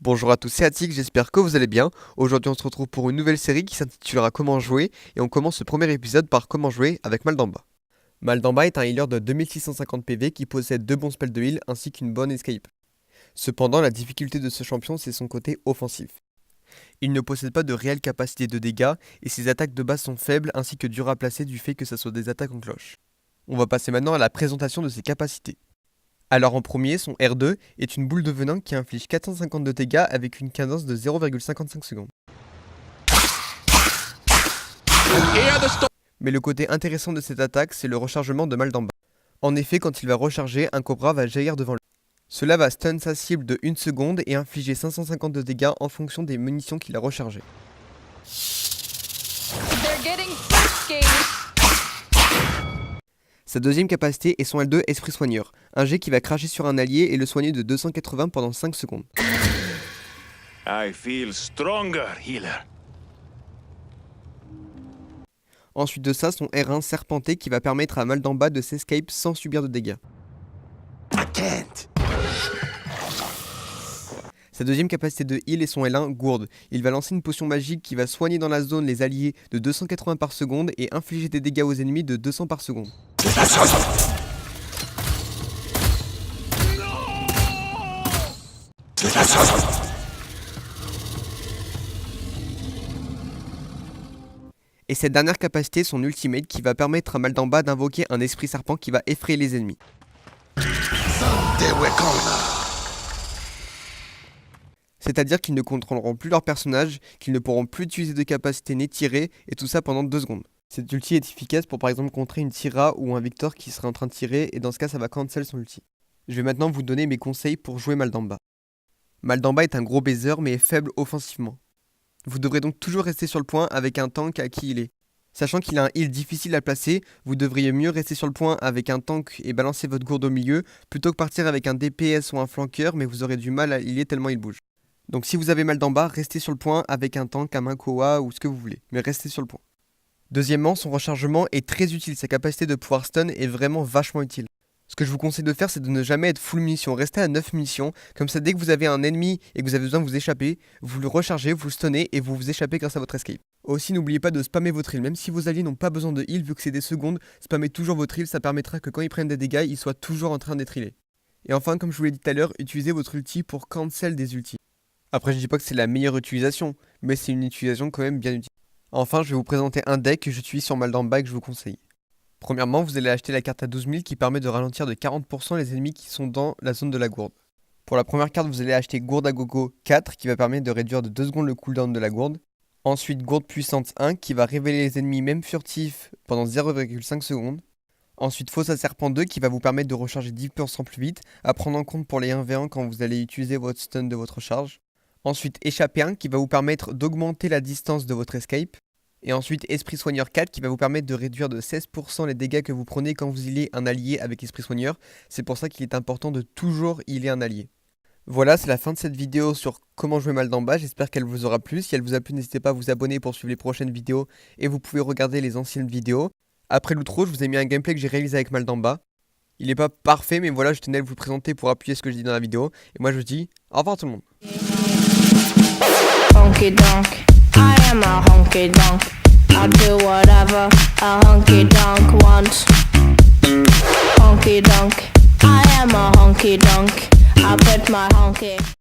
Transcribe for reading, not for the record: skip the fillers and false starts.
Bonjour à tous, c'est Attic, j'espère que vous allez bien. Aujourd'hui on se retrouve pour une nouvelle série qui s'intitulera Comment jouer et on commence ce premier épisode par Comment jouer avec Maldamba. Maldamba est un healer de 2650 PV qui possède 2 bons spells de heal ainsi qu'une bonne escape. Cependant la difficulté de ce champion c'est son côté offensif. Il ne possède pas de réelle capacité de dégâts et ses attaques de base sont faibles ainsi que dures à placer du fait que ce soit des attaques en cloche. On va passer maintenant à la présentation de ses capacités. Alors en premier, son R2 est une boule de venin qui inflige 450 de dégâts avec une cadence de 0,55 secondes. Mais le côté intéressant de cette attaque, c'est le rechargement de Maldamba. En effet, quand il va recharger, un cobra va jaillir devant lui. Cela va stun sa cible de 1 seconde et infliger 550 de dégâts en fonction des munitions qu'il a rechargées. Sa deuxième capacité est son L2 Esprit Soigneur, un jet qui va cracher sur un allié et le soigner de 280 pendant 5 secondes. I feel stronger, healer. Ensuite de ça, son R1 Serpenté qui va permettre à Maldamba de s'escape sans subir de dégâts. Sa deuxième capacité de heal est son L1 Gourde. Il va lancer une potion magique qui va soigner dans la zone les alliés de 280 par seconde et infliger des dégâts aux ennemis de 200 par seconde. Et cette dernière capacité, son ultimate, qui va permettre à Maldamba d'invoquer un esprit serpent qui va effrayer les ennemis. C'est-à-dire qu'ils ne contrôleront plus leur personnage, qu'ils ne pourront plus utiliser de capacité ni tirer, et tout ça pendant 2 secondes. Cette ulti est efficace pour par exemple contrer une Tyra ou un Victor qui serait en train de tirer, et dans ce cas ça va cancel son ulti. Je vais maintenant vous donner mes conseils pour jouer Maldamba. Maldamba est un gros baiser mais est faible offensivement. Vous devrez donc toujours rester sur le point avec un tank à qui il est. Sachant qu'il a un heal difficile à placer, vous devriez mieux rester sur le point avec un tank et balancer votre gourde au milieu, plutôt que partir avec un DPS ou un flanqueur, mais vous aurez du mal à healer tellement il bouge. Donc si vous avez Maldamba, restez sur le point avec un tank, un Makoa ou ce que vous voulez, mais restez sur le point. Deuxièmement, son rechargement est très utile, sa capacité de pouvoir stun est vraiment vachement utile. Ce que je vous conseille de faire, c'est de ne jamais être full munitions, restez à 9 munitions, comme ça dès que vous avez un ennemi et que vous avez besoin de vous échapper, vous le rechargez, vous le stunnez et vous vous échappez grâce à votre escape. Aussi n'oubliez pas de spammer votre heal, même si vos alliés n'ont pas besoin de heal vu que c'est des secondes, spammez toujours votre heal, ça permettra que quand ils prennent des dégâts, ils soient toujours en train d'être healés. Et enfin, comme je vous l'ai dit tout à l'heure, utilisez votre ulti pour cancel des ultis. Après je dis pas que c'est la meilleure utilisation, mais c'est une utilisation quand même bien utile. Enfin je vais vous présenter un deck que j'utilise sur Maldamba et que je vous conseille. Premièrement vous allez acheter la carte à 12 000 qui permet de ralentir de 40% les ennemis qui sont dans la zone de la gourde. Pour la première carte vous allez acheter Gourde à Gogo 4 qui va permettre de réduire de 2 secondes le cooldown de la gourde. Ensuite Gourde puissante 1 qui va révéler les ennemis même furtifs pendant 0,5 secondes. Ensuite Fosse à Serpent 2 qui va vous permettre de recharger 10% plus vite, à prendre en compte pour les 1v1 quand vous allez utiliser votre stun de votre charge. Ensuite Échappée 1 qui va vous permettre d'augmenter la distance de votre escape. Et ensuite Esprit Soigneur 4 qui va vous permettre de réduire de 16% les dégâts que vous prenez quand vous healez un allié avec Esprit Soigneur. C'est pour ça qu'il est important de toujours healer un allié. Voilà, c'est la fin de cette vidéo sur comment jouer Maldamba. J'espère qu'elle vous aura plu. Si elle vous a plu, n'hésitez pas à vous abonner pour suivre les prochaines vidéos. Et vous pouvez regarder les anciennes vidéos. Après l'outro, je vous ai mis un gameplay que j'ai réalisé avec Maldamba. Il n'est pas parfait, mais voilà, je tenais à vous le présenter pour appuyer ce que je dis dans la vidéo. Et moi je vous dis au revoir tout le monde. Honky donk, I am a honky donk. I do whatever a honky donk wants. Honky donk, I am a honky donk. I put my honky